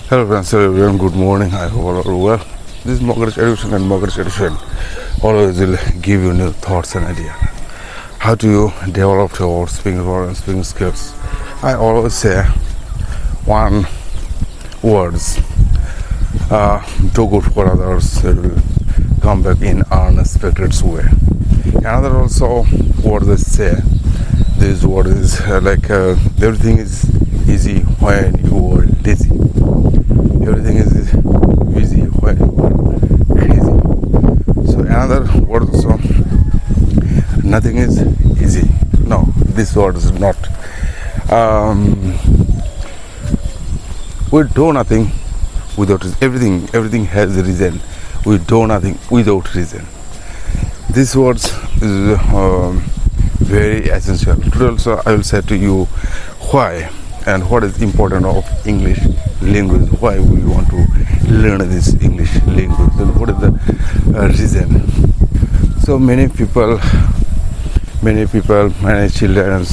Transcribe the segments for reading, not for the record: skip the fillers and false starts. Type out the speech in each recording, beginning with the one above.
Hello friends, hello everyone, good morning. I hope all are well. This is Mogarish Education, and Mogarish Education always will give you new thoughts and ideas. How do you develop your speaking power and speaking skills? I always say one words, do good for others, it will come back in unexpected way. Another also word I say, this word is everything is easy when you are lazy. Everything is easy when you are crazy. So another word also, nothing is easy. No, this word is not. We do nothing without everything. Everything has a reason. We do nothing without reason. These words is very essential. Today also I will say to you why and what is important of English language, why we want to learn this English language, and what is the reason. So many people, many children,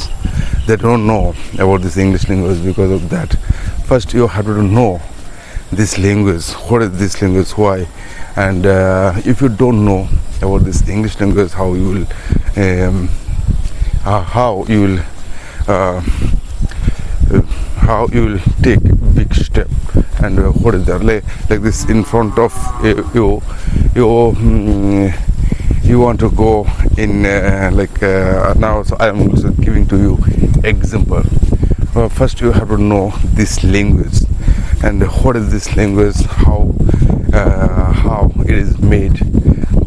they don't know about this English language. Because of that, first you have to know this language, what is this language, why, and if you don't know about this English language, how you will take big step, and what is that, like this in front of you want to go in now. So I am also giving to you example. First you have to know this language, and what is this language, how it is made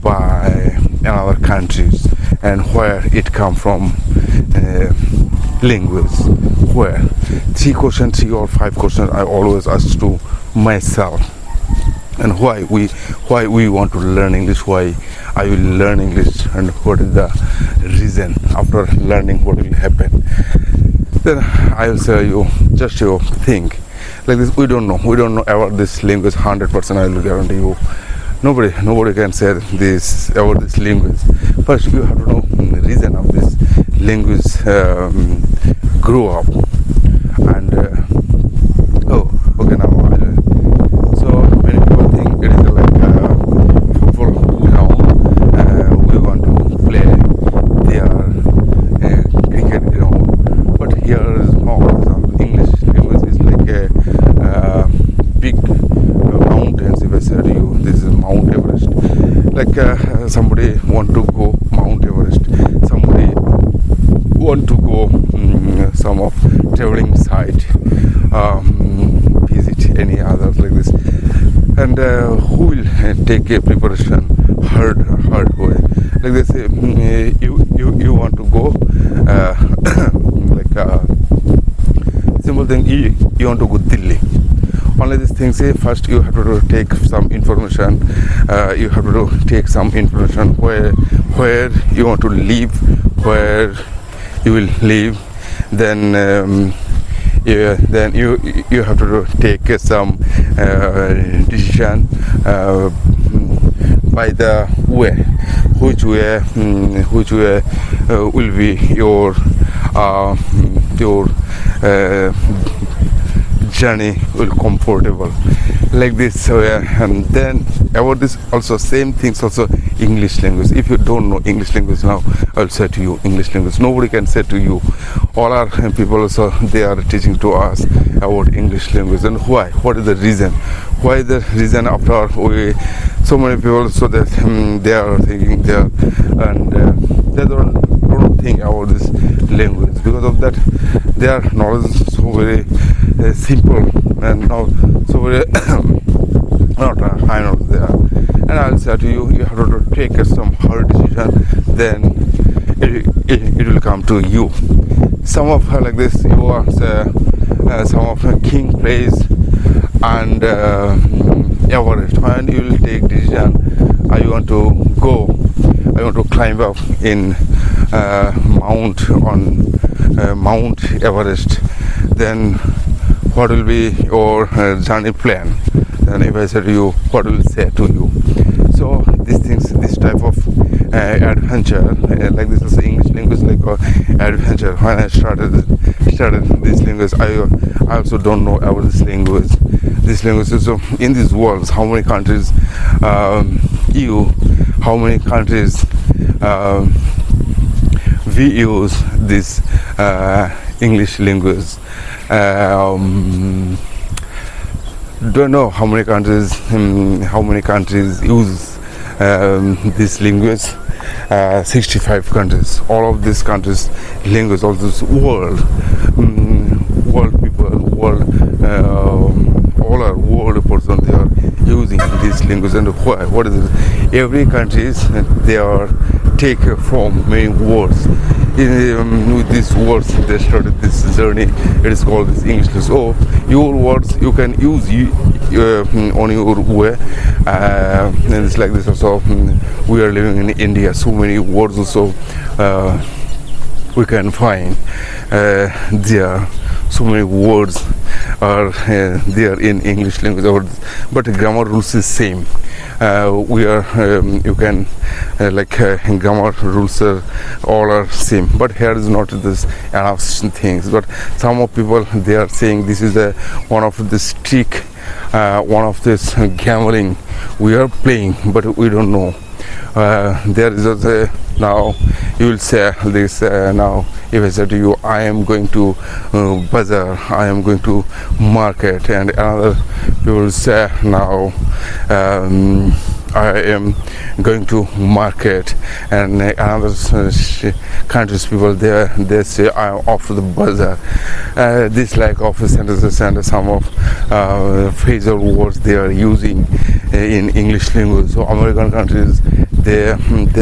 by another countries, and where it come from. Language, where 3 or 5 questions I always ask to myself, and why we want to learn English, why I will learn English, and what is the reason. After learning, what will happen, then I will say you just you think like this. We don't know about this language 100%. I will guarantee you, nobody can say this about this language. First you have to know the reason of this language grew up, and okay, now so many people think it is like football ground. We want to play their cricket ground, but here is more. English language is like a big mountains. If I say to you, this is Mount Everest. Like somebody want to go Mount Everest, somebody want to go some of traveling site, visit any others like this, and who will take a preparation hard way like this. You want to go like simple thing, you want to go Delhi. Only this thing, say first you have to take some information. You have to take some information where you want to live, where you will live. Then you have to take some decision by the way, which way will be your journey will comfortable like this. And then about this also same things also English language. If you don't know English language, now I'll say to you English language. Nobody can say to you. All our people also, they are teaching to us about English language, and why? What is the reason? Why the reason? After so many people, so that they are thinking there, and they don't think about this language. Because of that, their knowledge is so very simple, and now so very not high knowledge there. And I'll say to you, you have to take some hard decision, then it will come to you. Some of like this, you are some of a king place and Everest, and you will take decision. I want to climb up in Mount Everest. Then what will be your journey plan? Then if I say to you, what will say to you? So these things, this type of adventure. Like this is English language, like adventure. When I started this language, I also don't know about this language. This language is so in these worlds. How many countries how many countries we use this English language. Don't know how many countries use this language. 65 countries. All of these countries language, all this world people, all our world person, they are using this language. And why? What is it? Every country they are take from many words. With these words they started this journey. It is called this English. So your words you can use on your way, and it's like this also. We are living in India, so many words also we can find there. So many words are there in English language, but grammar rules is same. We are you can grammar rules all are same, but here is not this enough things. But some of people they are saying this is one of the trick, one of this gambling we are playing, but we don't know. There is now you will say this now. If I say to you, I am going to bazaar, I am going to market, and another people say now I am going to market, and another countries people they say I am off to the bazaar. This like of sentences and some of phrasal words they are using in English language. So American countries they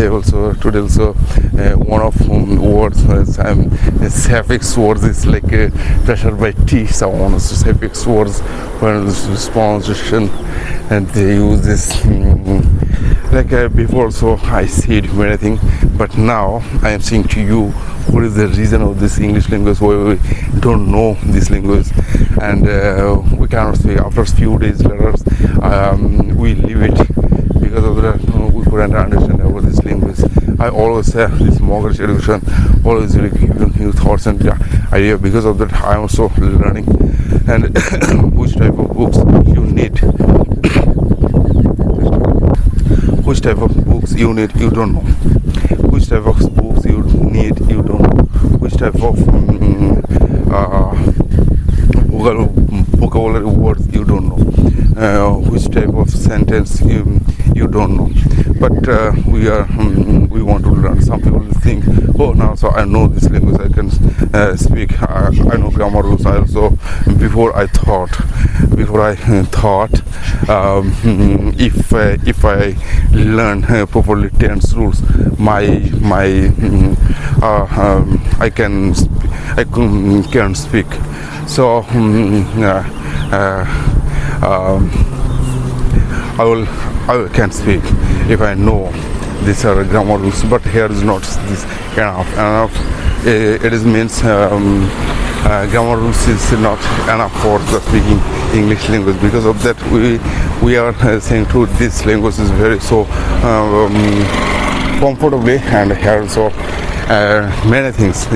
also today also one of words suffix words is like pressure by T sound. So suffix words when responsion, and they use this before. So I said many things, but now I am saying to you what is the reason of this English language, why we don't know this language, and we cannot speak. After few days later we leave it because of that we couldn't understand about this language. I always say this mortgage education always giving new thoughts and idea. Because of that I am also learning, and which type of books you need, which type of books you need you don't know, which type of books you need you don't know, which type of vocabulary words you don't know, which type of sentence you don't know. But we want to learn. Some people think, oh, now so I know this language, I can speak, I know grammar rules. I also before I thought if I learn properly tense rules, I can speak. So I can speak if I know these are grammar rules. But here is not this enough. It is means grammar rules is not enough for the speaking English language. Because of that we are saying to this language is very so comfortably, and here also many things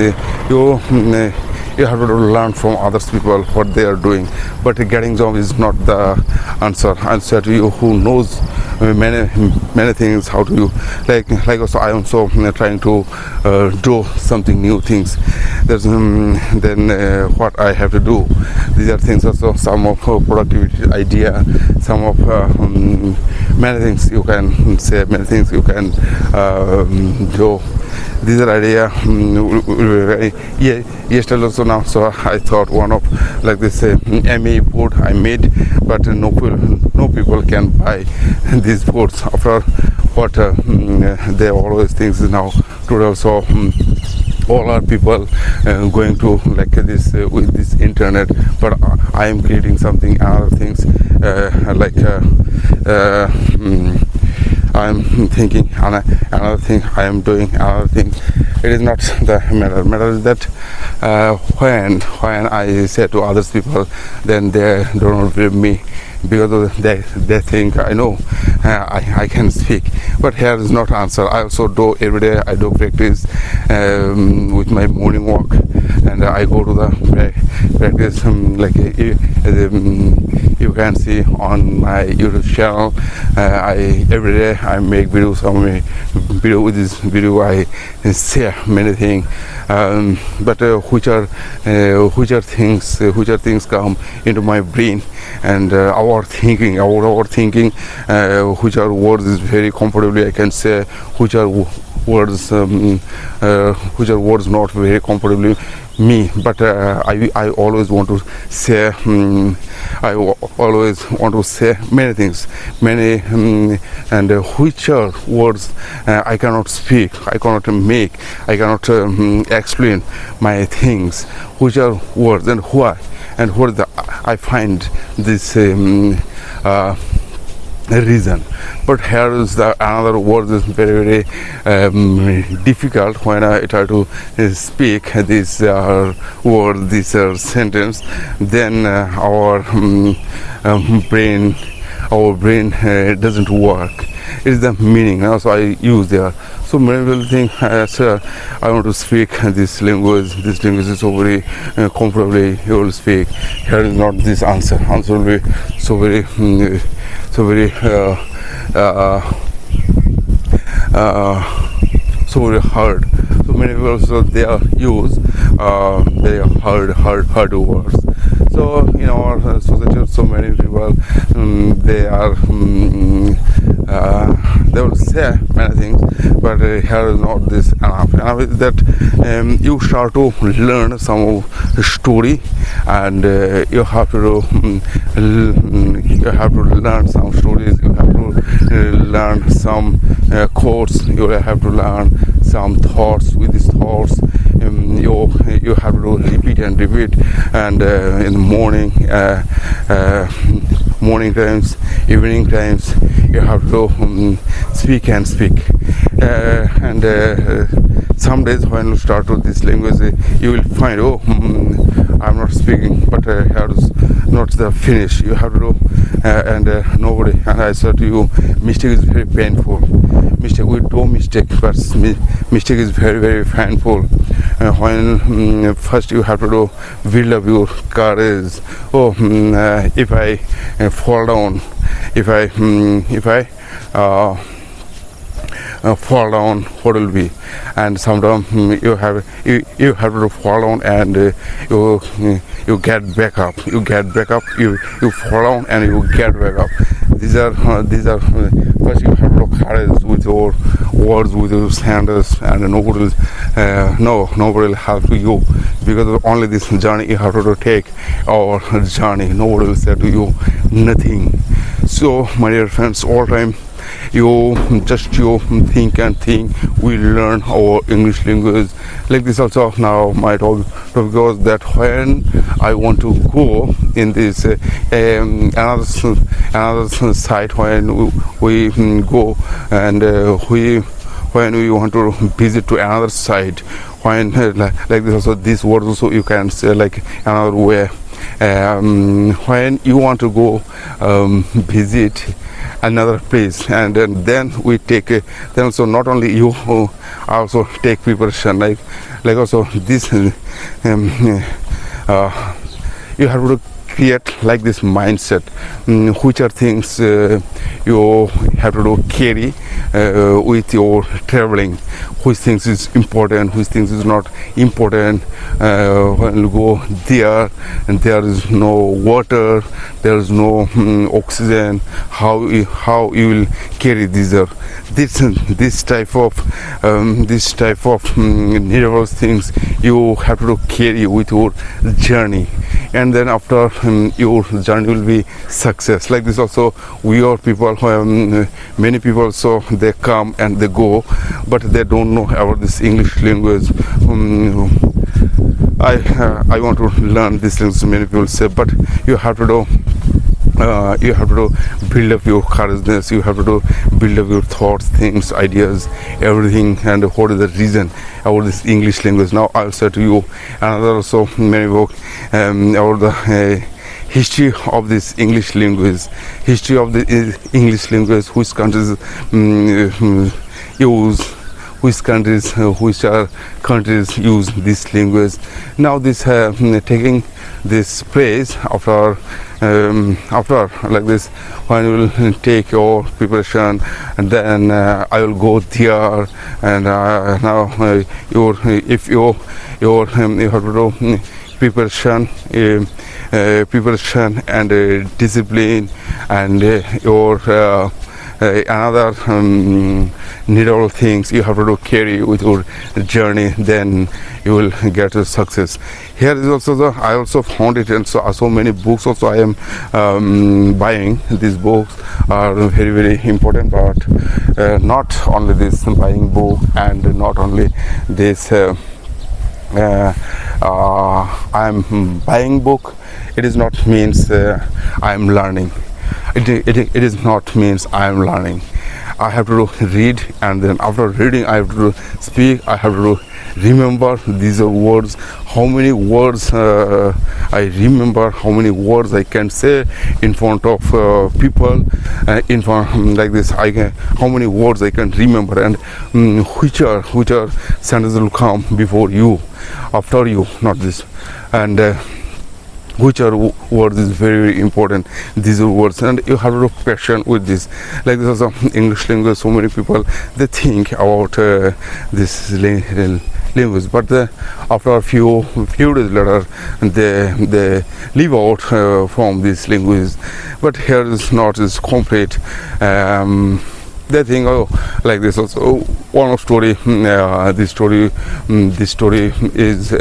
you have to learn from others people what they are doing. But getting job is not the answer to you who knows many things how to do. Like also I am so trying to do something new things. There's then what I have to do. These are things also, some of productivity idea, some of many things you can say, many things you can do. These are idea yesterday also now. So I thought one of like this MA board I made, but no people can buy these boards after what they always think is now today also. All are people going to like this with this internet, but I am creating something other things I am thinking another thing, I am doing another thing. It is not the matter is that when I say to others people, then they don't believe me. because they think I know, I can speak. But here is not answer. I also do every day. I do practice with my morning walk, and I go to the practice like you can see on my YouTube channel. I every day I make videos. With this video I share many things, but which are things come into my brain, and our thinking, which are words is very comfortably I can say, which are words not very comfortably me, but I always want to say many things, and which are words I cannot speak, I cannot make, I cannot explain my things, which are words, and why, and what I find this reason. But here is another word is very difficult when I try to speak this word, this sentence. Then our brain doesn't work. It's the meaning. So I use there. So many people think I want to speak this language. This language is so very comfortably you will speak. Here is not this answer. Answer will be so very hard. So many people also they are use very hard words. So in our society, so many people they will say many things, but here is not this enough. Enough is that you start to learn some story, and you have to learn some stories. You have to learn some quotes. You have to learn some thoughts. With these thoughts, you have to repeat, and in the morning times, evening times, you have to speak, and some days when you start with this language, you will find, I'm not speaking, but here is not the finish. You have to do, and nobody. And I said to you, mistake is very painful. Mistake, we do mistake, but mistake is very painful. When first you have to build up your courage. If I fall down, if I fall down, what will be? And sometimes you have to fall down, and you get back up. You fall down and you get back up. These are first you have to courage with your words, with your sentences, and nobody will help you, because only this journey you have to take, our journey. Nobody will say to you nothing. So my dear friends, all time you think and think. We learn our English language like this. Also now my topic was that when I want to go in this another site, when we go and when we want to visit to another site, when like this also, this word also you can say like another way. When you want to go visit another place, and then we take then also not only you also take preparation, like also this you have to create like this mindset, which are things you have to carry with your traveling, which things is important, which things is not important. When you go there and there is no water, there is no oxygen, how you will carry this type of nervous things you have to carry with your journey, and then after your journey will be success. Like this also, we are people, many people, so they come and they go, but they don't know about this English language. I want to learn this language, many people say, but you have to do build up your courageousness. You have to build up your thoughts, things, ideas, everything. And what is the reason about this English language? Now I'll say to you another also many book about the history of this English language, history of the English language, which countries use, which are countries use this language. Now this taking this place after like this, when you will take your preparation, and then I will go there, and now you have to do preparation, preparation and discipline, and your another needle things you have to carry with your journey, then you will get to success. Here is also I also found it, and so many books also I am buying. These books are very, very important, but not only this buying book, and not only this I'm buying book, it is not means I am learning. It is not means I am learning. I have to read, and then after reading I have to speak. I have to remember these are words. How many words I remember, how many words I can say in front of people, in front like this. How many words I can remember, and which are sentences will come before you, after you, not this, and which are words is very, very important. These are words, and you have to be patient with this. Like this also English language, so many people they think about this language, but after a few days later they leave out from this language. But here is not is complete. They think, oh, like this also one story. This story is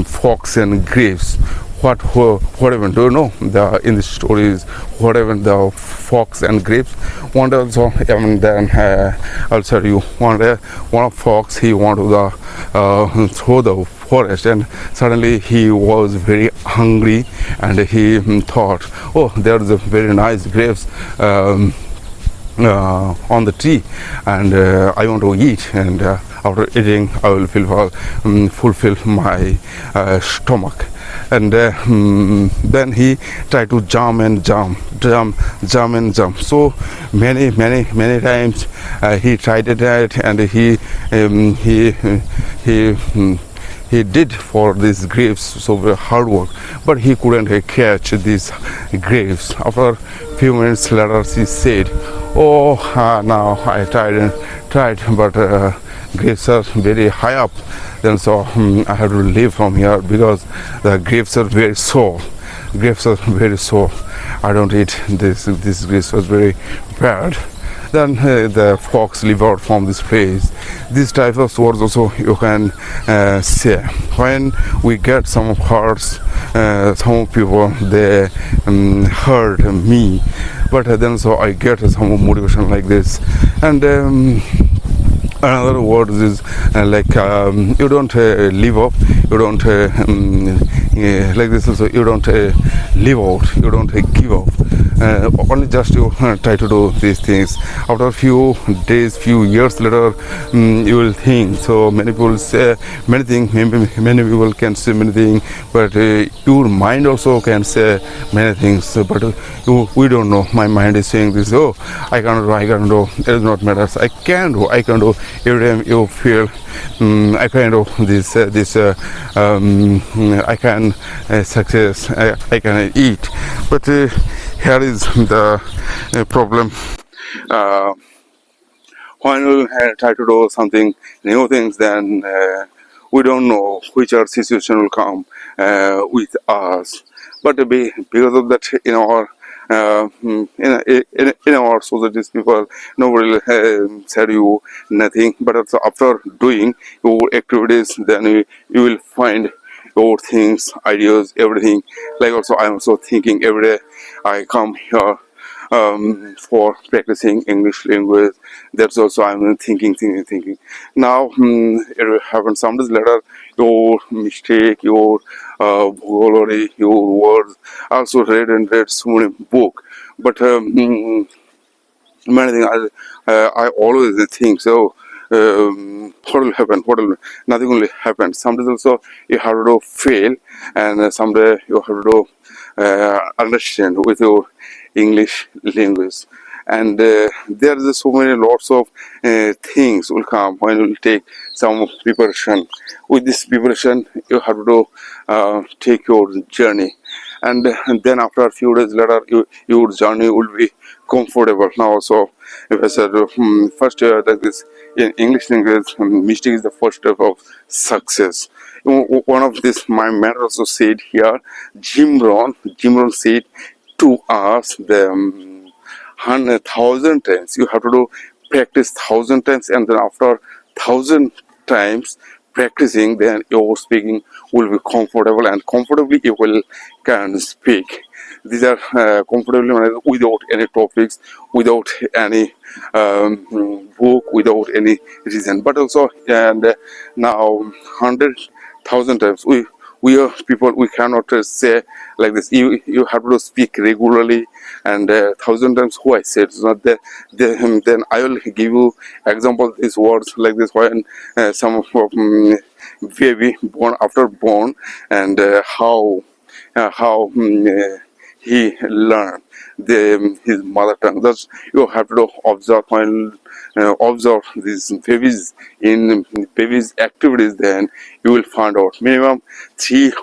fox and grapes. Whatever, do you know in the stories whatever the fox and grapes? One day also, and then I'll tell you, one day one of fox, he wanted to through the forest, and suddenly he was very hungry, and he thought, oh, there's a very nice grapes on the tree, and I want to eat, and after eating I will fulfill my stomach. And then he tried to jump and jump. So many times he tried it, and he did for these grapes so very hard work, but he couldn't catch these grapes. After few minutes later he said, oh, now I tried, but grapes are very high up, then so I have to leave from here because the grapes are very sore. I don't eat this grapes was very bad. Then the fox leave out from this place. This type of words also you can say when we get some hearts. Some people they hurt me, but then so I get some motivation like this. And another word is like you don't live up, you don't like this also, you don't live out, you don't give up, only just you try to do these things. After a few days, few years later, you will think. So many people say many things, many people can say many things, but your mind also can say many things, but we don't know. My mind is saying this, oh, I can't do, it does not matter, I can do. Every time you feel I can do this I can success, I can eat. But here is the problem. When we try to do something new things, then we don't know which our situation will come with us. But because of that, in our societies, people nobody said you nothing. But also after doing your activities, then you will find your things, ideas, everything. Like also I'm also thinking every day I come here for practicing English language. That's also I'm thinking. Now it will happen some days later. Your mistake, your vocabulary, your words. Also read so many book, but many things I always think so. What will happen? Nothing will happen. Some days also you have to fail, and someday you have to understand with your English language. And there is so many lots of things will come when you will take some preparation. With this preparation, you have to take your journey, and then after a few days later, your journey will be comfortable. Now, so if I said first like this in English language, mistake is the first step of success. One of this, my mentor also said here, Jim Rohn said to us the 100,000 times. You have to do practice 1,000 times, and then after 1,000 times practicing, then your speaking will be comfortable, and comfortably you will can speak. These are comfortably without any topics, without any book, without any reason. But also, and now 100,000 times we are people, we cannot say like this. You have to speak regularly, and 1,000 times who I said it's not there. Then I will give you example these words like this when some of baby born after born, and how he learned his mother tongue. That's you have to observe when observe these babies in babies activities. Then you will find out minimum 3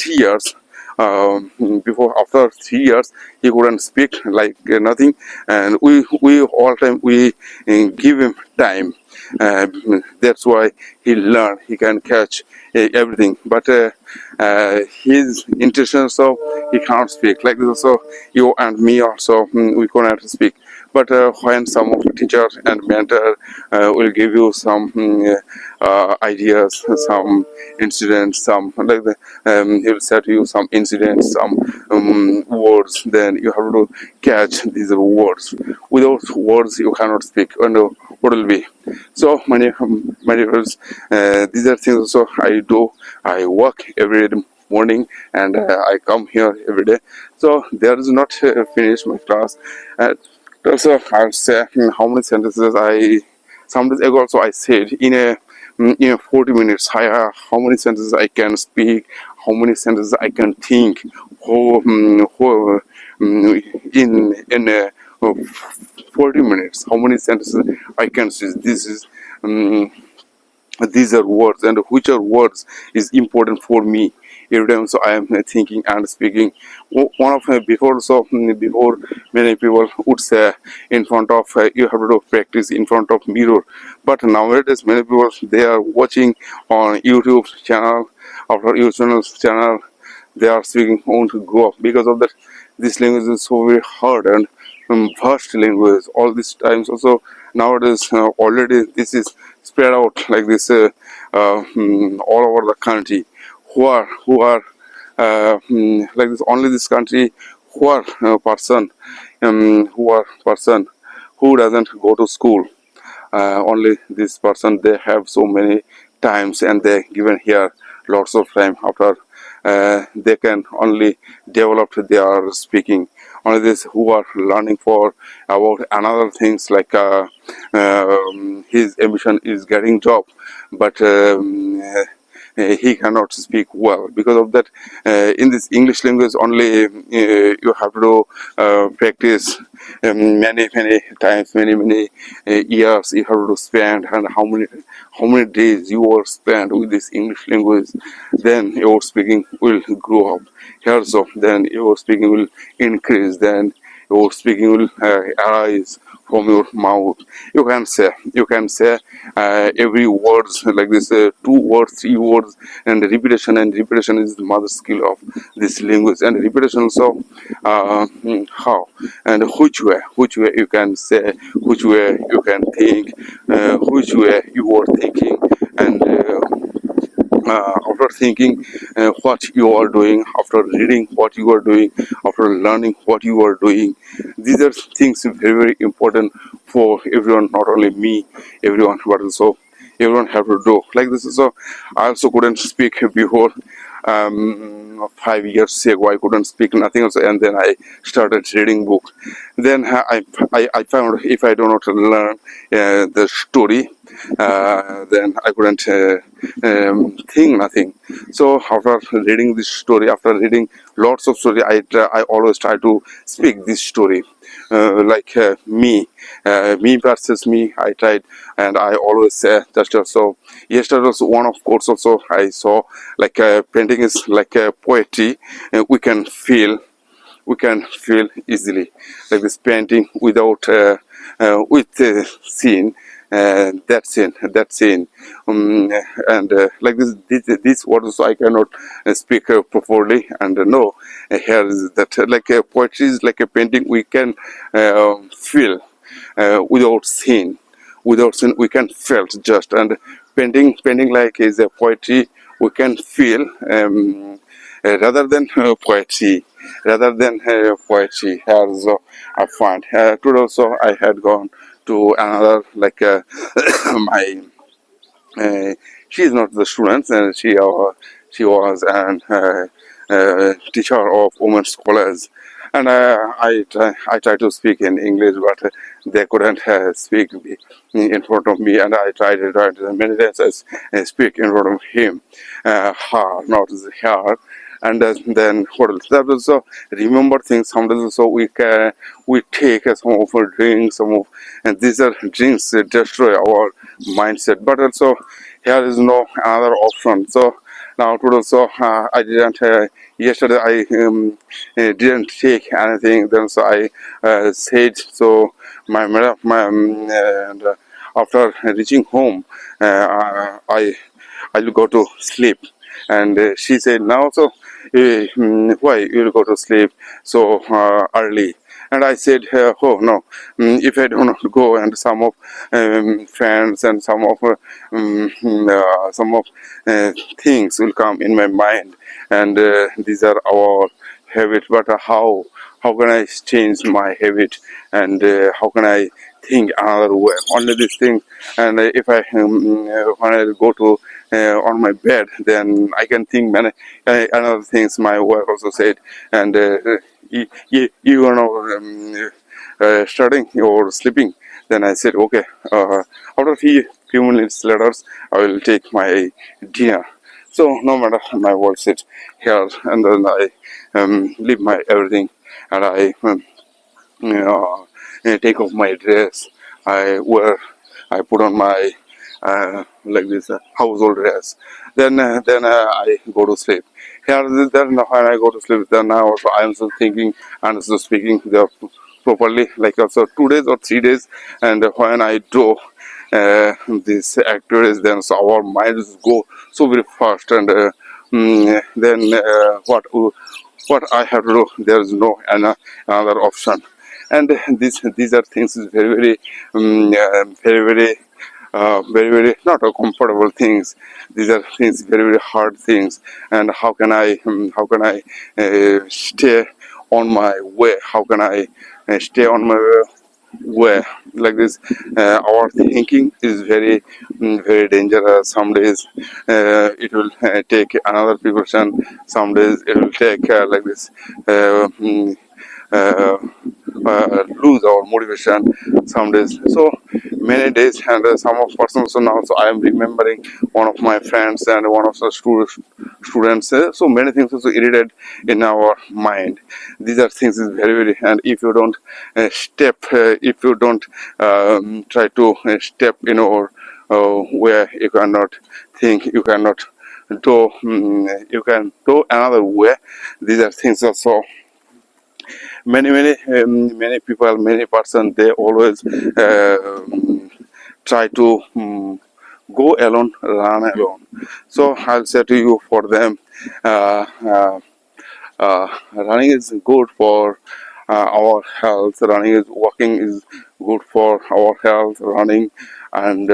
years. Before after 3 years he couldn't speak like nothing, and we all time we give him time. That's why he learned, he can catch everything, but his intention, so he can't speak like this. So you and me also we cannot speak. But when some of the teacher and mentor will give you some ideas, some incidents, some like the, he will say to you some incidents, some words, then you have to catch these words. Without words you cannot speak, and what will be. So my friends, these are things also I do. I work every morning, and I come here every day. So there is not finished my class. Also, I'll say how many sentences I some days ago also I said in a 40 minutes. How many sentences I can speak, how many sentences I can think, in 40 minutes. How many sentences I can say. This is. These are words, and which are words is important for me every time. So I am thinking and speaking. One of before, so before many people would say in front of you have to practice in front of mirror, but nowadays many people they are watching on YouTube channel after YouTube channel. They are speaking on to grow up. Because of that, this language is so very hard and vast language. All these times also nowadays already this is spread out like this all over the country. Who are like this only this country, who are person who doesn't go to school. Only this person, they have so many times, and they given here lots of time. After they can only develop their speaking. Only this who are learning for about another things like his ambition is getting job, but he cannot speak well. Because of that, in this English language only you have to practice many times, many years you have to spend, and how many days you will spend with this English language. Then your speaking will grow up here. So then your speaking will increase. Then your speaking will arise from your mouth. You can say every words like this 2 words, 3 words, and repetition is the mother skill of this language. And repetition also how and which way you can say, which way you can think, which way you are thinking, and after thinking what you are doing, after reading what you are doing, after learning what you are doing. These are things very important for everyone, not only me, everyone, but also everyone have to do like this. So I also couldn't speak before. 5 years ago I couldn't speak nothing else, and then I started reading book. Then I found if I do not learn the story, then I couldn't think nothing. So after reading this story, after reading lots of story, I always try to speak this story. Like me versus me. I tried, and I always say that also. Yesterday also one of course also I saw like painting is like a poetry. We can feel easily like this painting without with scene. That scene and like this what also I cannot speak properly, and no here is that like poetry is like a painting we can feel without seeing we can feel just, and painting like is a poetry we can feel rather than poetry. Also I find today also I had gone to another like my she is not the student, and she was an teacher of women's college, and I tried to speak in English, but they couldn't speak in front of me, and I tried many times I speak in front of him, her, not her. And then what else? That also remember things. Sometimes also we take some of our drinks, some of, and these are drinks that destroy our mindset. But also here is no another option. So now today also I didn't. Yesterday I didn't take anything. Then so I said so. My madam, and after reaching home, I'll go to sleep. And she said, now so why you'll go to sleep so early? And I said, oh no, if I do not go, and some of friends and some of things will come in my mind, and these are our habits. But how can I change my habit, and how can I think another way? Only this thing, and if I when I go to on my bed, then I can think many another things. My wife also said, and you are now starting or sleeping. Then I said, okay. After a few minutes later, I will take my dinner. So no matter my wife said here, and then I leave my everything, and I take off my dress. I put on my like this household dress. Then I go to sleep. Here, then when I go to sleep, then I also I am still thinking and still speaking the properly, like also 2 days or 3 days. And when I do these activities, then so our minds go so very fast, and then what I have to do, there is no another option. And these are things is very not a comfortable things. These are things very hard things. And how can I stay on my way? How can I stay on my way like this? Our thinking is very dangerous. Some days it will take another precaution. Some days it will take like this uh, lose our motivation some days. So many days, and some of persons. So now, so I am remembering one of my friends and one of the students. So many things also irritate in our mind. These are things is very, and if you don't if you don't try to step in or where you cannot think, you cannot do, you can do another way. These are things also many people, many person, they always try to go alone, run alone. So I'll say to you, for them uh, uh, running is good for our health. Running is walking is good for our health. Running and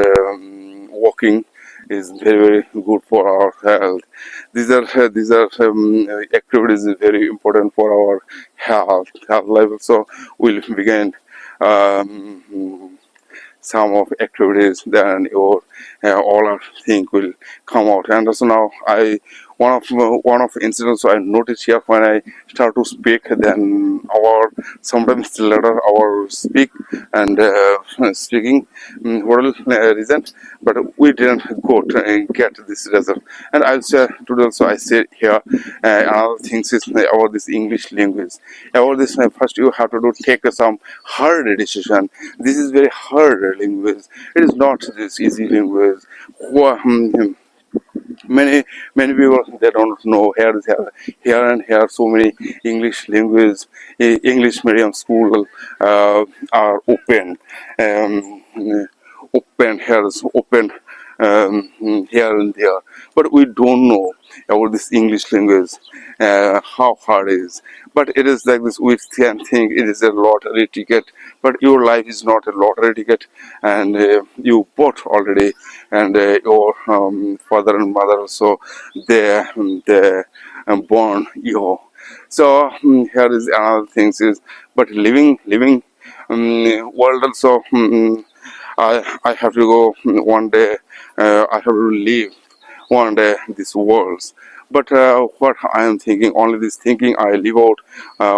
walking is very good for our health. These are activities is very important for our health level. So we'll begin some of activities, then your all our thing will come out. And also now one of incidents I noticed here when I start to speak, then our sometimes later our speak and speaking what reason, but we didn't go to get this result. And I'll say today also I said here another things is about this English language. About this, first you have to do take some hard decision. This is very hard language. It is not this easy language. Many people they don't know here and here so many English language English medium school are open, open here is open here and there, but we don't know about this English language how hard it is. But it is like this, we can think it is a lottery ticket, but your life is not a lottery ticket, and you bought already, and your father and mother also they born you. So here is another thing is, but living world also. I have to go one day. I have to leave one day this world. But what I am thinking, only this thinking I live out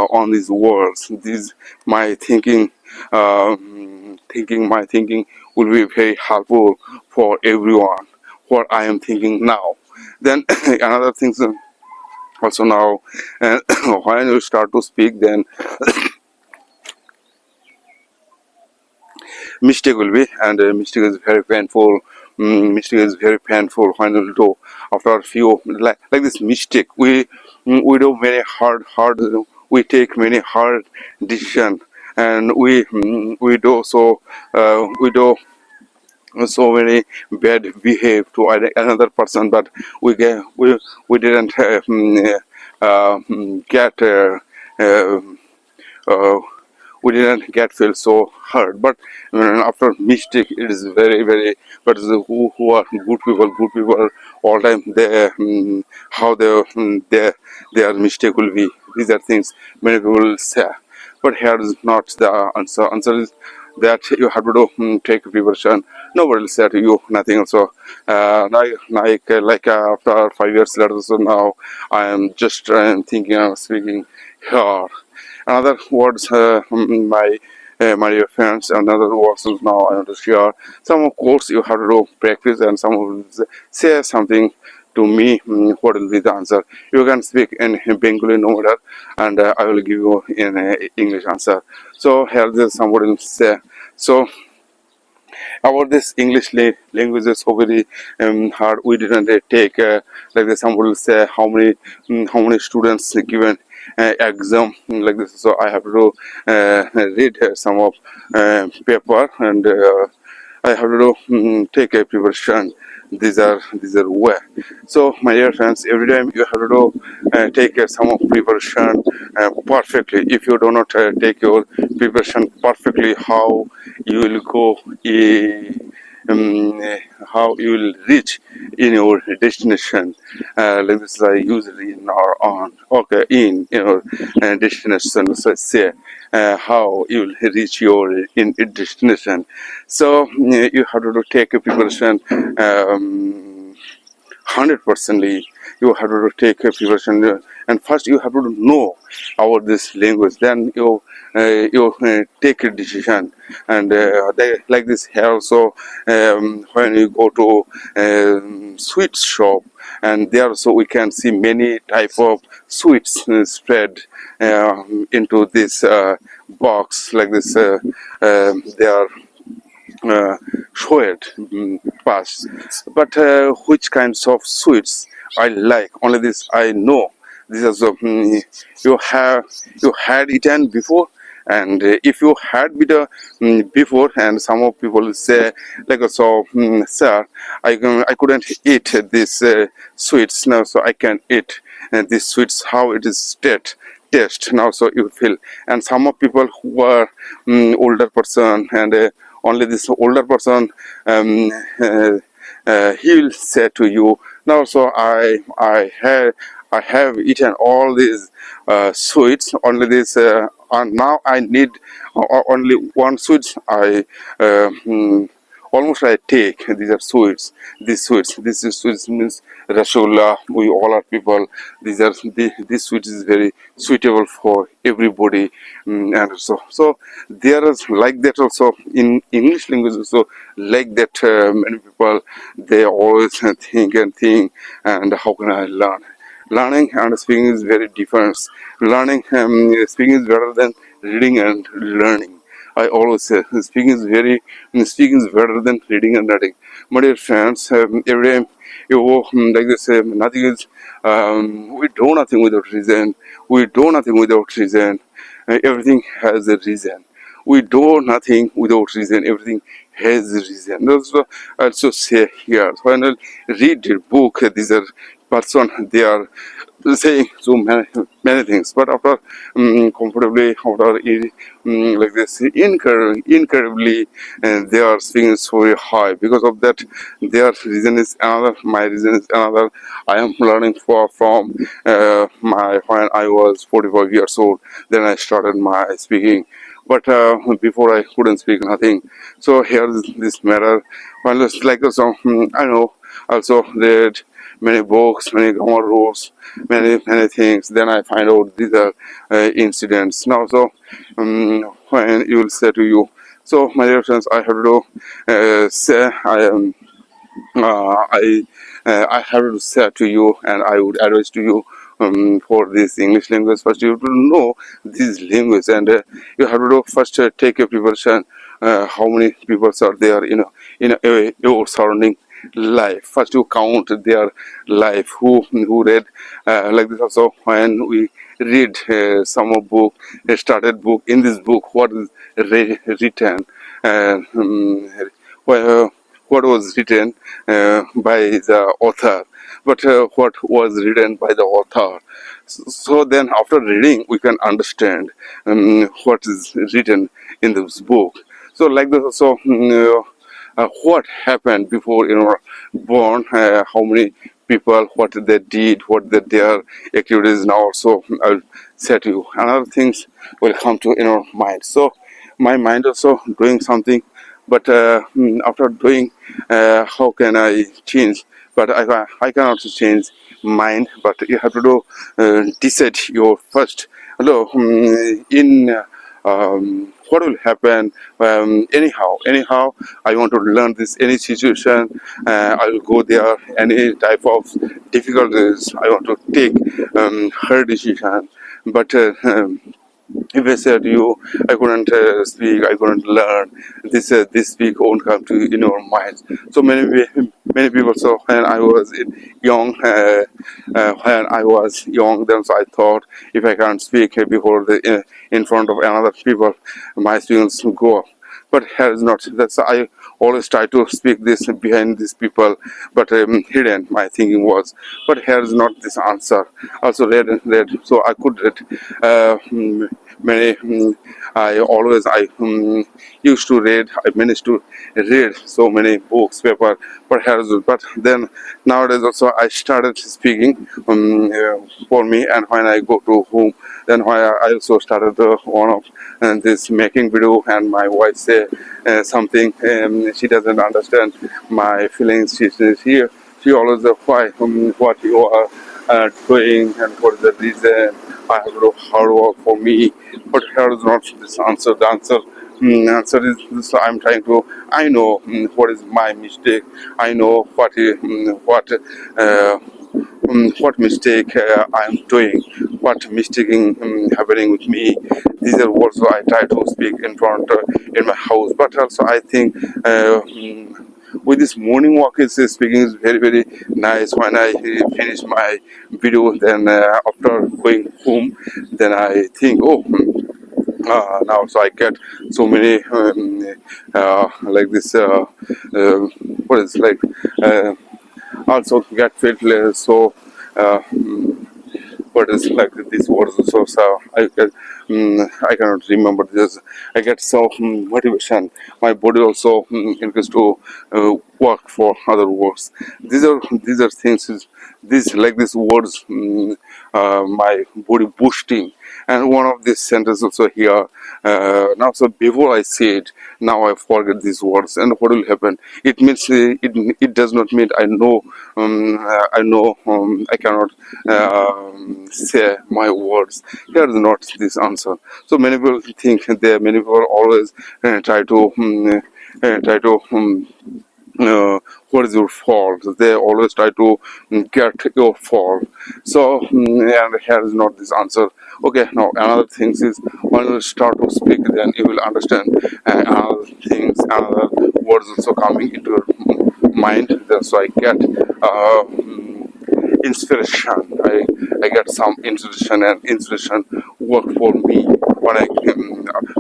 on these worlds. This my thinking, my thinking will be very helpful for everyone. What I am thinking now. Then another thing also now, when you start to speak, then mistake will be, and mistake is very painful. Mistake is very painful when you do after a few like this mistake. We do many hard we take many hard decision, and we do so we do so many bad behave to another person, but we didn't get uh, uh, we didn't get feel so hurt. But after mistake it is very, but who are good people all time they how their mistake will be. These are things many people will say, but here is not the answer is that you have to do take preparation. Nobody will say to you nothing also. After 5 years later, so now I am just thinking and speaking here. Another words my dear friends, another words is now I want to share. Some of course you have to do practice, and some will say something to me. What will be the answer? You can speak in Bengali no matter, and I will give you in English answer. So here there's somebody will say so about this English language is so very hard. We didn't take like this. Some will say how many students given exam like this. So I have to read some of paper, and I have to take a preparation. These are way. So my dear friends, every time you have to take some of preparation perfectly. If you do not take your preparation perfectly, how you will go um, how you will reach in your destination. Like this I usually in our on okay in your destination. So say how you will reach your in destination. So you have to take a preparation 100%ly. You have to take a preparation, and first you have to know about this language, then you take a decision. And they like this here also, when you go to sweet shop, and there also we can see many type of sweets spread into this box like this. They are showed past, but which kinds of sweets I like, only this I know. This is you had eaten before, and if you had before, and some of people say like so sir, I couldn't eat this sweets now, so I can eat these sweets how it is taste now, so you feel. And some of people who are older person, and only this older person he will say to you now, so I have eaten all these sweets, only this and now I need only one sweet. I almost I take. These are sweets. These sweets. This is sweets means rasgulla. We all are people. This sweet is very suitable for everybody, and so there is like that also in English language also like that. Many people they always think and how can I learn? Learning and speaking is very different. Learning, speaking is better than reading and learning. I always say speaking is better than reading and learning. My dear friends, every time you like they say, nothing is. We do nothing without reason. We do nothing without reason. Everything has a reason. We do nothing without reason. Everything has a reason. Also say here. When I read the book, these are person they are saying so many things, but after comfortably after like this incredibly they are speaking so high. Because of that their reason is another, my reason is another. I am learning from my when I was 45 years old, then I started my speaking. But before I couldn't speak nothing. So here is this matter. Well, it's like so I know also read many books, many grammar rules, many things. Then I find out these are incidents. Now, so when you will say to you, so my dear friends, I have to say I have to say to you, and I would advise to you for this English language. First, you have to know this language, and you have to first take a preparation. How many people are there in your surrounding life? First, you count their life. Who read like this also. When we read some of book, a started book, in this book, what is written. Uh, um, well, what was written by the author, but what was written by the author. So then, after reading, we can understand what is written in this book. So, like this, so what happened before you know born? How many people? What they did? What their activities now? Also, I'll say to you. Another things will come to in our mind. So, my mind also doing something, but after doing how can I change? But I cannot change mind, but you have to do decide your first hello in what will happen. Anyhow I want to learn this any situation. I will go there. Any type of difficulties I want to take her decision. But if I said you, I couldn't speak, I couldn't learn. This speak won't come to in your mind. So many people. So when I was when I was young, then so I thought if I can't speak before in front of another people, my students will go up. But here is not. That's I always try to speak this behind these people, but hidden. My thinking was, but here is not this answer. Also read. So I could read many. I used to read. I managed to read so many books, paper. But here is but then nowadays also I started speaking for me, and when I go to home, then when I also started one of this making video, and my wife say something. She doesn't understand my feelings. She always why what you are doing and what is the reason. I have to do hard work for me, but here is not this answer. The answer is this. I'm trying to. I know what is my mistake. I know what mistake I'm doing, what mistaking happening with me. These are words I try to speak in front in my house. But also I think with this morning walk is speaking is very nice. When I finish my video, then after going home, then I think now so I get so many like this what is like also get felt so uh, what is like these words also. So I cannot remember this. I get so motivation. My body also increase to work for other words. These are things. These like these words. My body boosting. And one of these sentences also here. Now, so before I say it, now I forget these words. And what will happen? It means it does not mean I cannot say my words. Here is not this answer. So many people think there. Many people always try to what is your fault? They always try to get your fault. So and here is not this answer. Okay, now another thing is when you start to speak, then you will understand another things, another words also coming into your mind. That's why I get inspiration. I get some inspiration, and inspiration work for me when I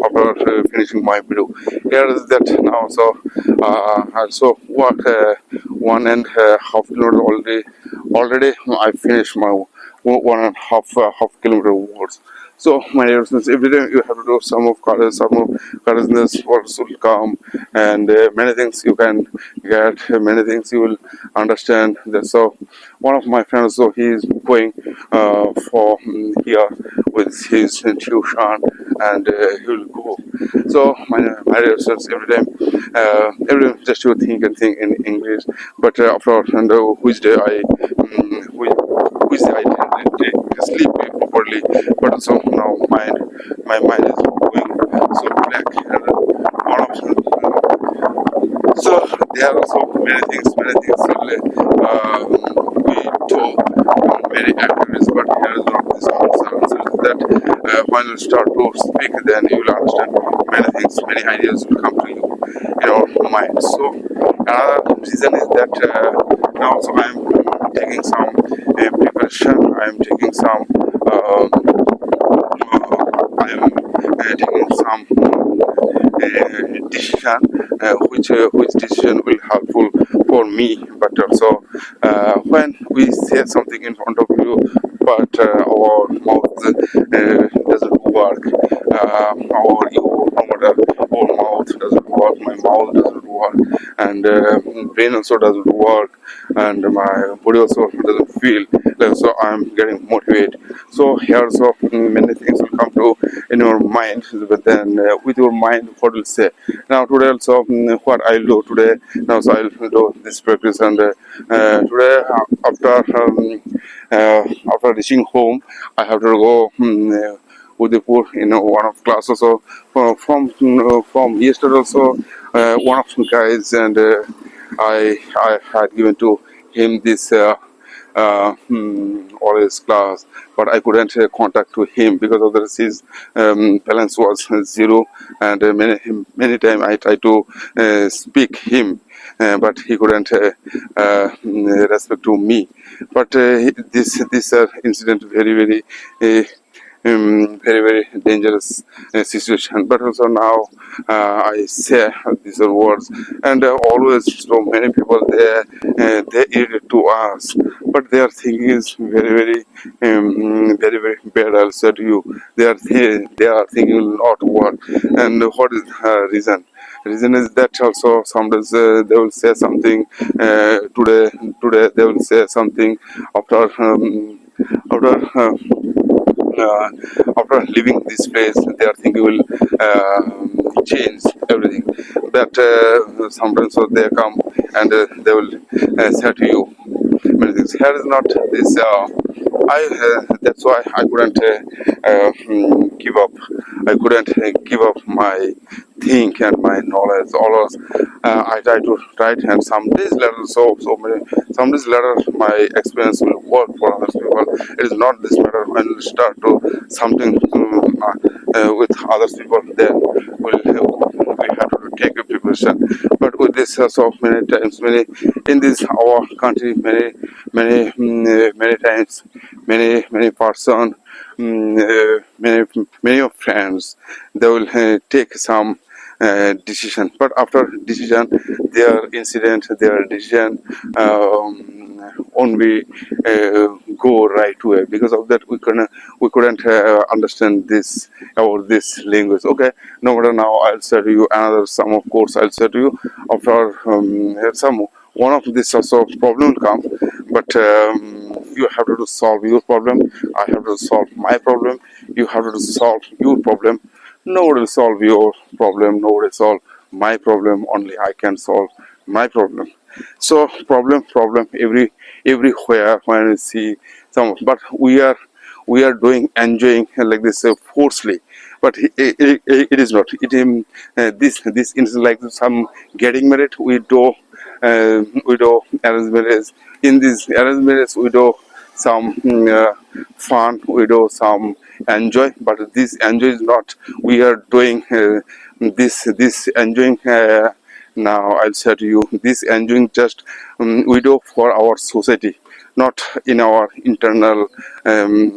after finishing my video. Here is that now. So I also walk 1.5 kilometer already. Already I finished my 1.5 kilometer walks. So my dear friends, every day you have to do some of courageousness also will come, and many things you can get, many things you will understand. So one of my friends, so he is going for here with his tuition, and he will go. So my dear friends, every day just you think and think in English, but after and which day which I didn't sleep properly, but also now my mind is going so black. And one of so there are also many things we do many activities, but here is not this answer that when you start to speak, then you will understand many things, many ideas will come to you in your mind. So another reason is that now so I am taking some preparation. I am taking some decision, which decision will helpful for me. But also when we say something in front of you, but our mouth doesn't work, our ego, no matter our mouth doesn't work, my mouth doesn't work, and brain also doesn't work, and my body also doesn't feel. So I'm getting motivated. So here also many things will come to in your mind, but then with your mind, what will say? Now today also what I'll do today. Now so I'll do this practice, and today after reaching home, I have to go. Udaipur in one of classes. So from yesterday also, one of the guys, and I had given to him this all his class, but I couldn't contact to him because of this his balance was zero, and many times I tried to speak him, but he couldn't respect to me. But this incident very dangerous situation. But also now I say these are words, and always so many people they irritate to us, but their thinking is very bad. I'll say to you, they are thinking will not work. And what is the reason? Reason is that also sometimes they will say something today they will say something after after after leaving this place, they are thinking will change everything. But sometimes so they come, and they will say to you many things. Here is not this. That's why I couldn't give up. I couldn't give up my think and my knowledge. Always, I try to write, and some days later, some days later, my experience will work for other people. It is not this matter when you start to something with other people, then we have to take a preparation. But with this, so many times, in this our country, many times, many person, many of friends, they will take some decision, but after decision, their decision only go right way. Because of that, we couldn't understand this about this language. Okay, no matter. Now I'll say to you another some of course I'll say to you after some one of this also problem will come, but you have to solve your problem. I have to solve my problem. You have to solve your problem. Nobody will solve your problem. Nobody will solve my problem. Only I can solve my problem. So problem everywhere when we see some, but we are doing enjoying like this forcefully, but it is not it this is like some getting married. We do arranged marriage. In this arranged marriage we do some fun, we do some enjoy, but this enjoy is not we are doing this enjoying now I'll say to you, this enjoying just we do for our society, not in our internal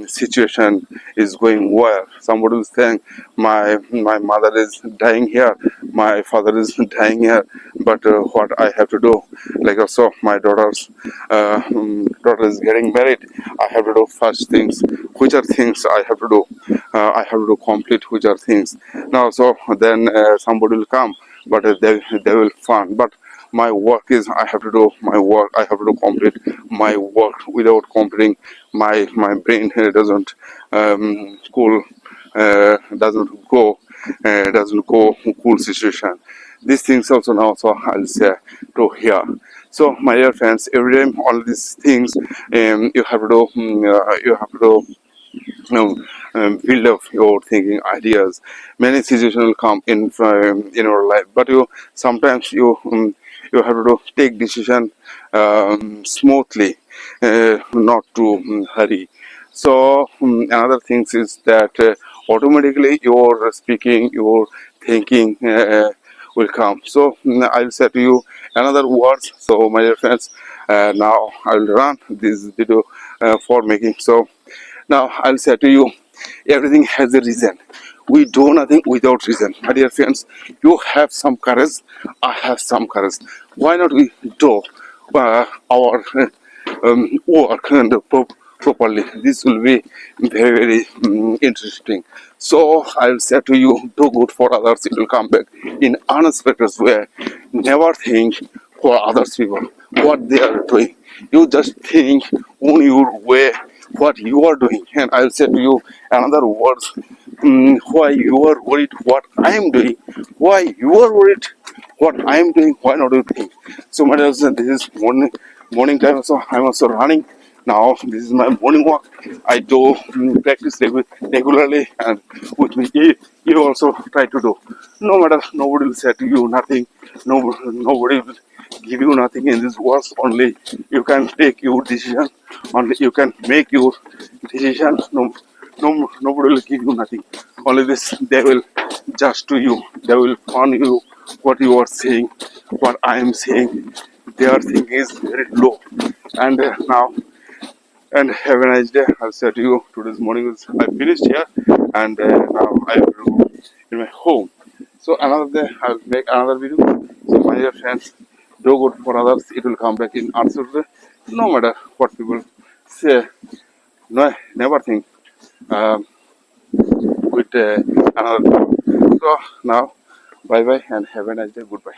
situation is going well. Somebody is saying my mother is dying here, my father is dying here, but what I have to do, like also my daughter is getting married. I have to do first things, which are things I have to do. I have to do complete which are things. Now so then somebody will come, but they will fun. But my work is I have to do my work. I have to do complete my work. Without completing, my brain doesn't cool, doesn't go cool situation. These things also now, so I'll say to here. So my dear friends, every time all these things you have to do, you have to do build up your thinking ideas. Many situations will come in your life, but you sometimes you have to take decision smoothly, not to hurry. So another thing is that automatically your speaking, your thinking will come. So I'll say to you another words. So my dear friends, now I will run this video for making. So now I'll say to you, everything has a reason. We do nothing without reason. My dear friends, you have some courage, I have some courage. Why not we do our work and properly? This will be very, very interesting. So I'll say to you, do good for others, it will come back in unexpected way. Never think for others people what they are doing. You just think on your way what you are doing. And I'll say to you another words, why you are worried what I am doing, why you are worried what I am doing, why not you think. So my dear, this is morning time, so I'm also running now. This is my morning walk. I do practice regularly, and with me you also try to do. No matter, nobody will say to you nothing. Nobody will give you nothing in this world. Only you can take your decision. Only you can make your decision. Nobody will give you nothing. Only this, they will judge to you. They will fund you what you are saying, what I am saying. Their thinking is very low. And now, and have a nice day. I'll say to you, today's morning is I finished here, and now I will go in my home. So another day I'll make another video. So my dear friends, do good for others. It will come back in answer day. No matter what people say, no, never think with another. So now, bye bye and have a nice day. Goodbye.